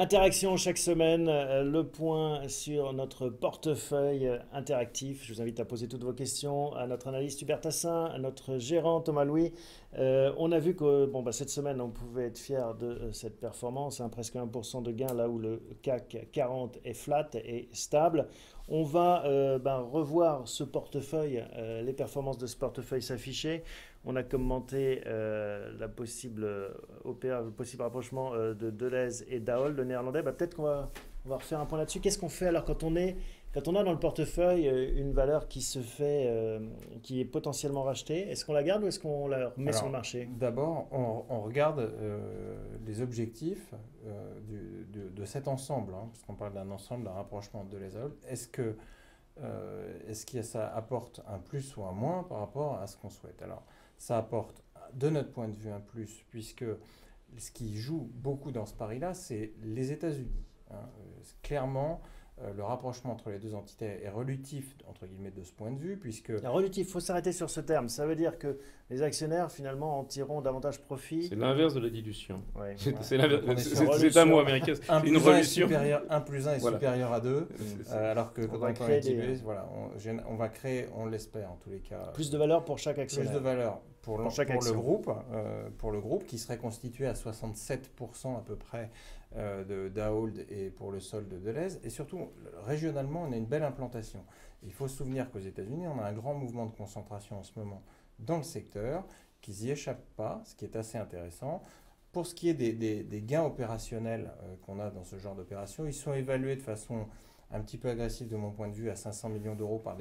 Interaction chaque semaine, le point sur notre portefeuille interactif. Je vous invite à poser toutes vos questions à notre analyste Hubert Tassin, à notre gérant Thomas Louis. On a vu que cette semaine, on pouvait être fier de cette performance, hein, presque 1% de gain là où le CAC 40 est flat et stable. On va revoir ce portefeuille, les performances de ce portefeuille s'afficher. On a commenté le possible rapprochement de Deleuze et d'Ahold, le néerlandais. Peut-être qu'on va refaire un point là-dessus. Qu'est-ce qu'on fait alors quand on a dans le portefeuille une valeur qui qui est potentiellement rachetée? Est-ce qu'on la garde ou est-ce qu'on la remet sur le marché? D'abord, on regarde les objectifs de cet ensemble, hein, parce qu'on parle d'un ensemble, d'un rapprochement de Deleuze et Ahold. Est-ce que ça apporte un plus ou un moins par rapport à ce qu'on souhaite? Alors, ça apporte, de notre point de vue, un plus, puisque ce qui joue beaucoup dans ce pari-là, c'est les États-Unis, hein. Clairement, le rapprochement entre les deux entités est relutif, entre guillemets, de ce point de vue, puisque... Relutif, il faut s'arrêter sur ce terme. Ça veut dire que les actionnaires, finalement, en tireront davantage profit. C'est l'inverse de la dilution. Ouais. C'est un mot américain. Un une relution. 1 plus 1 est Voilà. supérieur à 2, alors que on quand va on créer on va créer, on l'espère en tous les cas, plus de valeur pour chaque plus actionnaire. de valeur pour le groupe qui serait constitué à 67% à peu près d'Ahold et pour le sol de Deleuze. Et surtout, régionalement, on a une belle implantation. Il faut se souvenir qu'aux États-Unis, on a un grand mouvement de concentration en ce moment dans le secteur qui n'y échappe pas, ce qui est assez intéressant. Pour ce qui est des gains opérationnels qu'on a dans ce genre d'opération, ils sont évalués de façon un petit peu agressive de mon point de vue à 500 millions d'euros par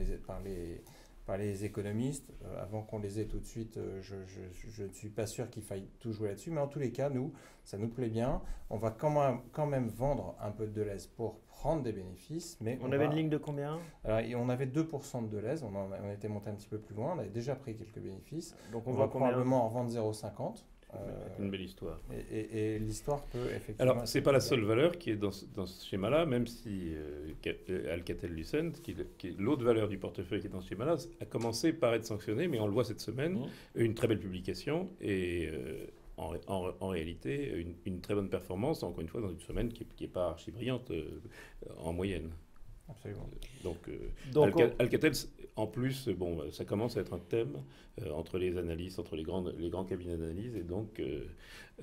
les économistes. Avant qu'on les ait tout de suite, je ne suis pas sûr qu'il faille tout jouer là-dessus, mais en tous les cas, ça nous plaît bien. On va quand même vendre un peu de Deleuze pour prendre des bénéfices. Mais on avait une ligne de combien? Alors, on avait 2% de Deleuze, on était monté un petit peu plus loin, on avait déjà pris quelques bénéfices. Donc on va probablement en vendre 0,50. Une belle histoire. Et l'histoire peut effectivement... Alors, ce n'est pas la seule valeur qui est dans ce schéma-là, même si Alcatel-Lucent, qui est l'autre valeur du portefeuille qui est dans ce schéma-là, a commencé par être sanctionné, mais on le voit cette semaine, une très belle publication et en réalité une très bonne performance, encore une fois, dans une semaine qui n'est pas archi brillante en moyenne. Absolument. Donc Alcatel, en plus, ça commence à être un thème entre les analystes, entre les grands cabinets d'analyse, et donc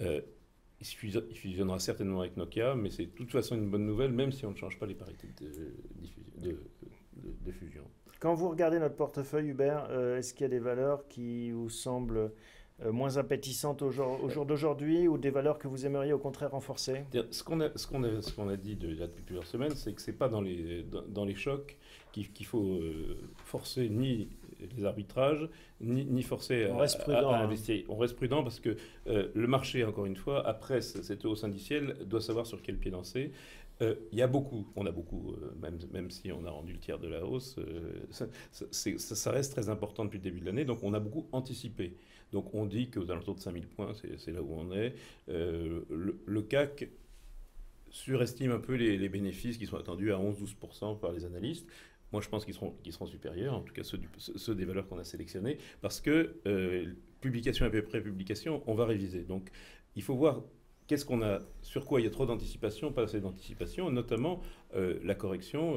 il fusionnera certainement avec Nokia, mais c'est de toute façon une bonne nouvelle, même si on ne change pas les parités de fusion. Quand vous regardez notre portefeuille, Hubert, est-ce qu'il y a des valeurs qui vous semblent moins appétissantes au jour d'aujourd'hui, ou des valeurs que vous aimeriez au contraire renforcer? Ce qu'on a dit depuis plusieurs semaines, c'est que ce n'est pas dans les chocs qu'il faut forcer ni les arbitrages, ni forcer à investir. On reste prudent parce que le marché, encore une fois, après cette hausse indicielle, doit savoir sur quel pied danser. On a beaucoup, même si on a rendu le tiers de la hausse, ça reste très important depuis le début de l'année, donc on a beaucoup anticipé. Donc on dit qu'aux alentours de 5000 points, c'est là où on est. Le CAC surestime un peu les bénéfices qui sont attendus à 11-12% par les analystes. Moi, je pense qu'ils seront supérieurs, en tout cas ceux des valeurs qu'on a sélectionnées, parce que publication après publication, on va réviser. Donc il faut voir sur quoi il y a trop d'anticipation, pas assez d'anticipation, notamment la correction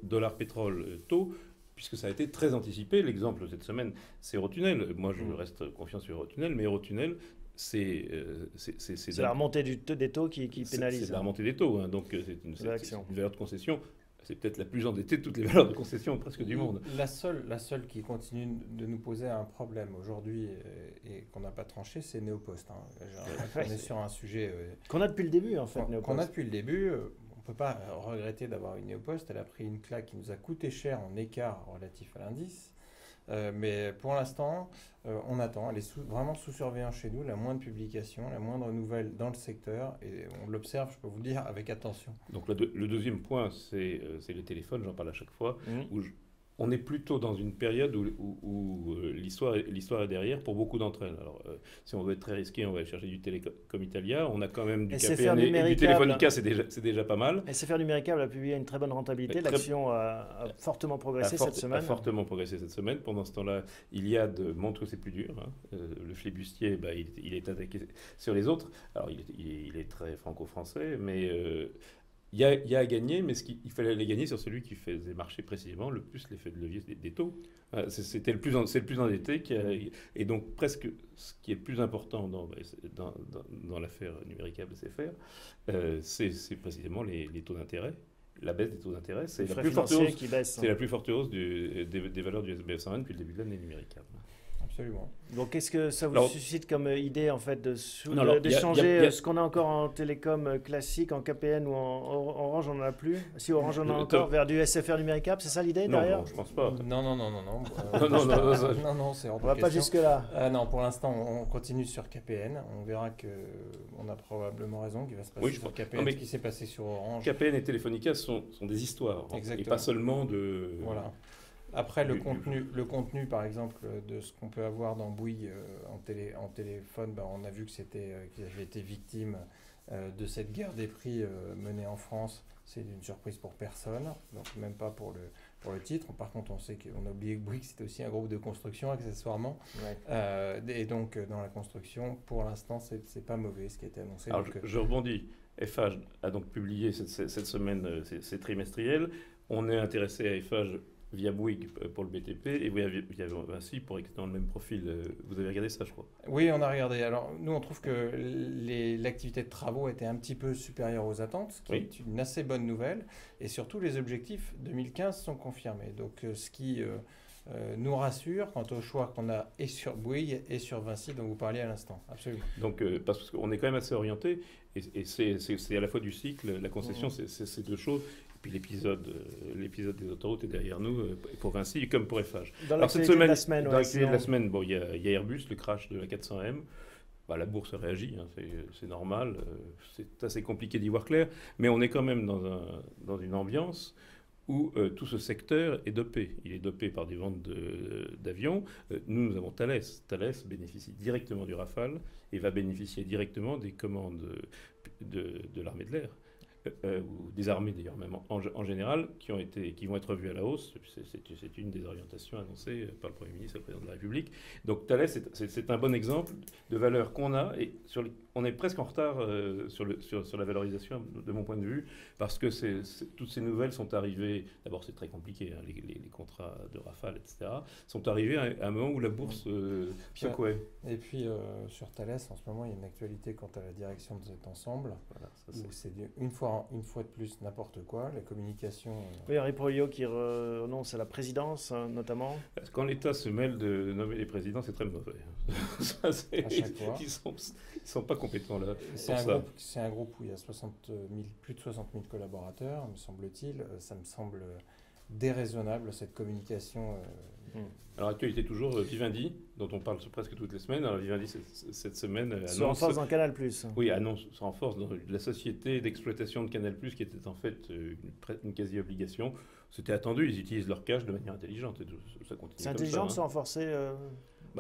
dollar-pétrole-taux, puisque ça a été très anticipé. L'exemple de cette semaine, c'est Eurotunnel. Moi, je reste confiant sur Eurotunnel, mais Eurotunnel, c'est la remontée des taux qui pénalise. C'est la remontée des taux, hein, donc c'est une valeur de concession. C'est peut-être la plus endettée de toutes les valeurs de concession presque du monde. La seule qui continue de nous poser un problème aujourd'hui et qu'on n'a pas tranché, c'est Neopost. Hein. On est sur un sujet... qu'on a depuis le début, en fait, Neopost. Qu'on a depuis le début. On ne peut pas regretter d'avoir une Neopost. Elle a pris une claque qui nous a coûté cher en écart relatif à l'indice. Mais pour l'instant, on attend. Elle est vraiment sous surveillance chez nous. La moindre publication, la moindre nouvelle dans le secteur, et on l'observe, je peux vous le dire, avec attention. Donc le deuxième point, c'est les téléphones, j'en parle à chaque fois, où on est plutôt dans une période où l'histoire est derrière pour beaucoup d'entre elles. Alors, si on veut être très risqué, on va aller chercher du Télécom Italia. On a quand même du KPN et du Telefonica, c'est déjà pas mal. SFR Numéricable a publié une très bonne rentabilité. L'action a fortement progressé cette semaine. A fortement progressé cette semaine. Pendant ce temps-là, Iliad montre que c'est plus dur. Le flibustier, il est attaqué sur les autres. Alors, il est très franco-français, mais... il y a à gagner, mais il fallait aller gagner sur celui qui faisait marcher précisément le plus l'effet de levier des taux. C'est le plus endetté, et donc presque ce qui est le plus important dans l'affaire Numéricable SFR, c'est précisément les taux d'intérêt. La baisse des taux d'intérêt, c'est la plus forte hausse des valeurs du SBF 120 depuis le début de l'année Numéricable. Absolument. Donc, qu'est-ce que ça vous suscite comme idée, en fait, d'échanger ce qu'on a encore en télécom classique, en KPN ou en Orange, on n'en a plus? Si Orange en a encore, vers du SFR Numéricable, c'est ça l'idée derrière? Non, je pense pas. Non. Non, c'est on va pas jusque-là. Non, pour l'instant, on continue sur KPN. On verra qu'on a probablement raison qu'il va se passer sur KPN, ce qui s'est passé sur Orange. KPN et Telefonica sont des histoires, et pas seulement de... Voilà. Après, le contenu, par exemple, de ce qu'on peut avoir dans Bouygues en téléphone, on a vu qu'ils avaient été victimes de cette guerre des prix menée en France. C'est une surprise pour personne, donc même pas pour le titre. Par contre, on a oublié que Bouygues, c'était aussi un groupe de construction, accessoirement. Ouais. Et donc, dans la construction, pour l'instant, c'est pas mauvais ce qui a été annoncé. Alors, je rebondis. FH a donc publié cette semaine ses trimestriels. On est intéressé à FH via Bouygues pour le BTP et via Vinci pour dans le même profil. Vous avez regardé ça, je crois? Oui, on a regardé. Alors, nous, on trouve que l'activité de travaux était un petit peu supérieure aux attentes, ce qui est une assez bonne nouvelle. Et surtout, les objectifs 2015 sont confirmés. Donc, ce qui nous rassure quant au choix qu'on a et sur Bouygues et sur Vinci, dont vous parliez à l'instant. Absolument. Donc, parce qu'on est quand même assez orienté, et c'est à la fois du cycle, la concession, c'est deux choses. Puis l'épisode des autoroutes est derrière nous pour Vinci comme pour FH. Alors cette semaine, dans l'actualité de la semaine, il y a Airbus, le crash de la 400M. La bourse réagit, c'est normal. C'est assez compliqué d'y voir clair, mais on est quand même dans une ambiance où tout ce secteur est dopé. Il est dopé par des ventes d'avions. Nous avons Thales. Thales bénéficie directement du Rafale et va bénéficier directement des commandes de l'armée de l'air. Ou des armées d'ailleurs même en général, qui vont être revues à la hausse. C'est une des orientations annoncées par le Premier ministre et le Président de la République. Donc Thales, c'est un bon exemple de valeur qu'on a, et on est presque en retard sur la valorisation de mon point de vue, parce que toutes ces nouvelles sont arrivées, d'abord c'est très compliqué, les contrats de Rafale, etc., sont arrivés à un moment où la bourse secouait. Et puis sur Thales, en ce moment, il y a une actualité quant à la direction de cet ensemble, où c'est une fois de plus n'importe quoi, la communication... Oui, Henri Proglio qui renonce à la présidence, notamment. Quand l'État se mêle de nommer les présidents, c'est très mauvais. À chaque fois. Ils sont pas compétents là. C'est un groupe où il y a plus de 60 000 collaborateurs, me semble-t-il. Ça me semble déraisonnable, cette communication. Alors, actualité toujours, Vivendi, dont on parle presque toutes les semaines. Alors, Vivendi, cette semaine annonce... Se renforce dans Canal+. Oui, se renforce dans la société d'exploitation de Canal+, qui était en fait une quasi-obligation. C'était attendu, ils utilisent leur cash de manière intelligente. Ça continue. C'est intelligent de se renforcer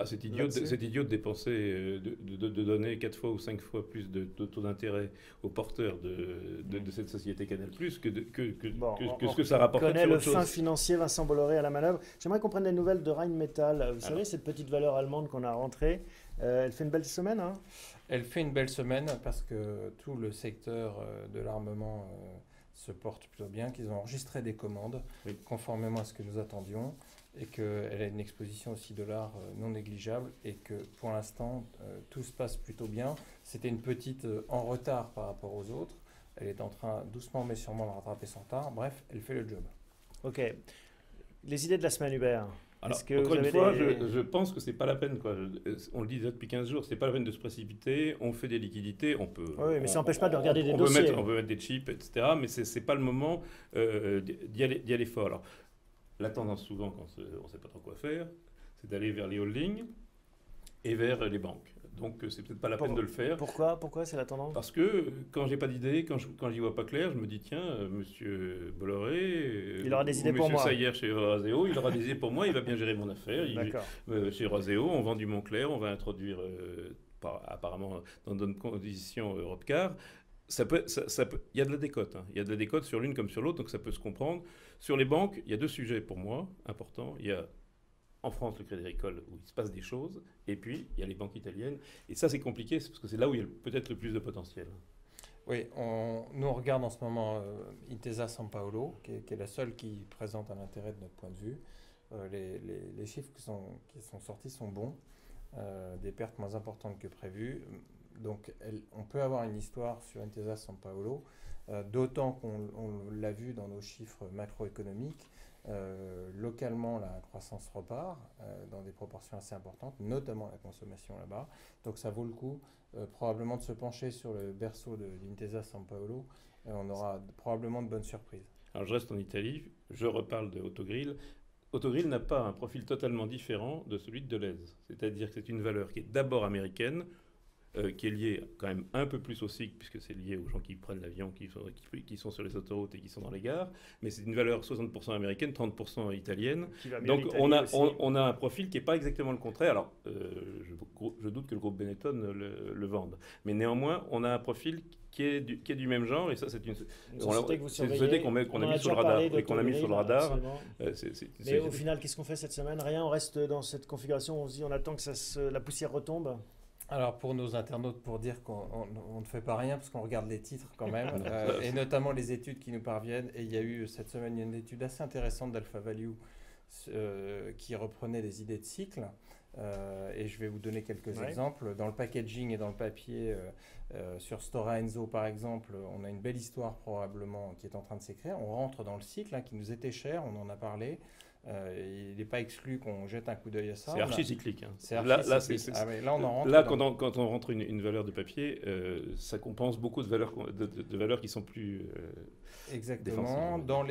c'est idiot de dépenser, de donner 4 fois ou 5 fois plus de taux d'intérêt aux porteurs de cette société Canal+, que ce que ça rapporte. On connaît le fin financier Vincent Bolloré à la manœuvre. J'aimerais qu'on prenne des nouvelles de Rheinmetall. Vous savez, cette petite valeur allemande qu'on a rentrée, elle fait une belle semaine, hein? Elle fait une belle semaine parce que tout le secteur de l'armement se porte plutôt bien, qu'ils ont enregistré des commandes conformément à ce que nous attendions, et qu'elle a une exposition aussi dollar non négligeable, et que pour l'instant tout se passe plutôt bien. C'était une petite en retard par rapport aux autres. Elle est en train doucement mais sûrement de rattraper son retard. Bref, elle fait le job. Ok. Les idées de la semaine, Hubert? Alors, encore une fois, je pense que c'est pas la peine, quoi. On le dit déjà depuis 15 jours, c'est pas la peine de se précipiter. On fait des liquidités, on peut... Oui, mais ça n'empêche pas de regarder des dossiers. On peut mettre des chips, etc. Mais c'est pas le moment d'y aller fort. Alors, la tendance souvent, quand on ne sait pas trop quoi faire, c'est d'aller vers les holdings et vers les banques. Donc c'est peut-être pas la peine de le faire. Pourquoi c'est la tendance? Parce que quand j'ai pas d'idée, quand j'y vois pas clair, je me dis tiens, monsieur Bolloré, il aura des idées pour moi. Monsieur Sayer chez Euraseo, il aura des idées pour moi, il va bien gérer mon affaire. Chez Euraseo, on vend du Moncler, on va introduire apparemment dans de bonnes conditions Europcar. Il y a de la décote. Il y a de la décote sur l'une comme sur l'autre, donc ça peut se comprendre. Sur les banques, il y a deux sujets pour moi importants. Il y a en France le Crédit Agricole où il se passe des choses, et puis il y a les banques italiennes. Et ça, c'est compliqué, parce que c'est là où il y a peut-être le plus de potentiel. Oui, nous on regarde en ce moment Intesa Sanpaolo, qui est la seule qui présente un intérêt de notre point de vue. Les chiffres qui sont sortis sont bons, des pertes moins importantes que prévues. Donc on peut avoir une histoire sur Intesa Sanpaolo, d'autant qu'on l'a vu dans nos chiffres macroéconomiques. Localement, la croissance repart dans des proportions assez importantes, notamment la consommation là-bas. Donc ça vaut le coup probablement de se pencher sur le berceau d'Intesa Sanpaolo. On aura probablement de bonnes surprises. Alors je reste en Italie, je reparle de Autogrill. Autogrill n'a pas un profil totalement différent de celui de Deleuze. C'est-à-dire que c'est une valeur qui est d'abord américaine, qui est lié quand même un peu plus au cycle, puisque c'est lié aux gens qui prennent l'avion, qui sont sur les autoroutes et qui sont dans les gares, mais c'est une valeur 60% américaine, 30% italienne. Donc on a un profil qui n'est pas exactement le contraire. Alors je doute que le groupe Benetton le vende, mais néanmoins on a un profil qui est du même genre, et ça c'est une société qu'on a mis sur le radar et qu'on a mis sur le radar. Mais au final, qu'est-ce qu'on fait cette semaine? Rien, on reste dans cette configuration, on se dit on attend que la poussière retombe. Alors pour nos internautes, pour dire qu'on ne fait pas rien parce qu'on regarde les titres quand même, et notamment les études qui nous parviennent. Et il y a eu cette semaine une étude assez intéressante d'Alpha Value qui reprenait les idées de cycle. Et je vais vous donner quelques exemples. Dans le packaging et dans le papier, sur Stora Enso par exemple, on a une belle histoire probablement qui est en train de s'écrire. On rentre dans le cycle qui nous était cher, on en a parlé. Il n'est pas exclu qu'on jette un coup d'œil à ça. C'est archi-cyclique. Là, on en rentre. Là, quand on rentre une valeur de papier, ça compense beaucoup de valeurs qui sont plus. Exactement. Dans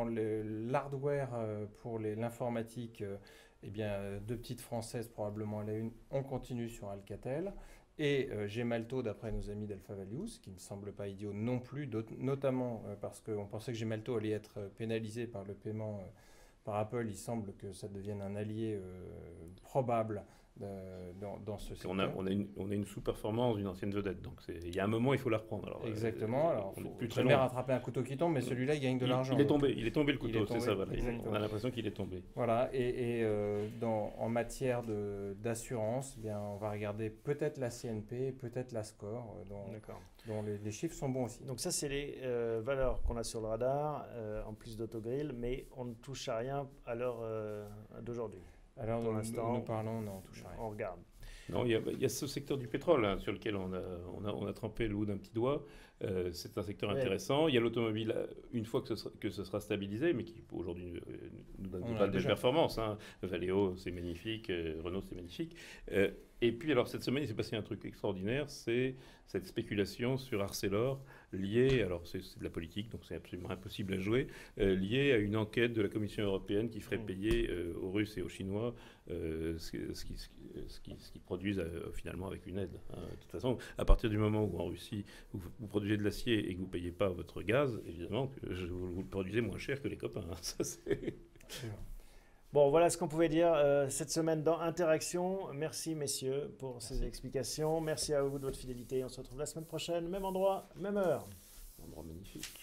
l'hardware pour l'informatique, deux petites françaises probablement à la une. On continue sur Alcatel. Et Gemalto, d'après nos amis d'Alpha Value, ce qui ne me semble pas idiot non plus, notamment parce qu'on pensait que Gemalto allait être pénalisé par le paiement par Apple. Il semble que ça devienne un allié probable dans ce secteur. On a une sous-performance d'une ancienne vedette, donc il y a un moment il faut la reprendre. Alors, exactement, alors il faut jamais rattraper un couteau qui tombe, mais celui-là il gagne de l'argent. Il est tombé le couteau, c'est ça, voilà. On a l'impression qu'il est tombé. Voilà, et en matière d'assurance, on va regarder peut-être la CNP, peut-être la Score, dont les chiffres sont bons aussi. Donc ça c'est les valeurs qu'on a sur le radar, en plus d'Autogrill, mais on ne touche à rien à l'heure d'aujourd'hui. Alors, nous parlons, non, on touche à rien. On regarde. Non, il y a ce secteur du pétrole sur lequel on a trempé le bout d'un petit doigt. C'est un secteur intéressant. Il y a l'automobile, une fois que ce sera stabilisé, mais qui aujourd'hui nous donne pas de performance. Valeo, c'est magnifique. Renault, c'est magnifique. Et puis, alors, cette semaine, il s'est passé un truc extraordinaire. C'est cette spéculation sur Arcelor liée, alors c'est de la politique, donc c'est absolument impossible à jouer, liée à une enquête de la Commission européenne qui ferait payer aux Russes et aux Chinois ce qu'ils produisent finalement avec une aide. De toute façon, à partir du moment où en Russie, vous produisez de l'acier et que vous ne payez pas votre gaz, évidemment, vous le produisez moins cher que les copains. Ça, c'est... Bon, voilà ce qu'on pouvait dire cette semaine dans Interaction. Merci messieurs pour ces explications. Merci à vous de votre fidélité. On se retrouve la semaine prochaine, même endroit, même heure. Un endroit magnifique.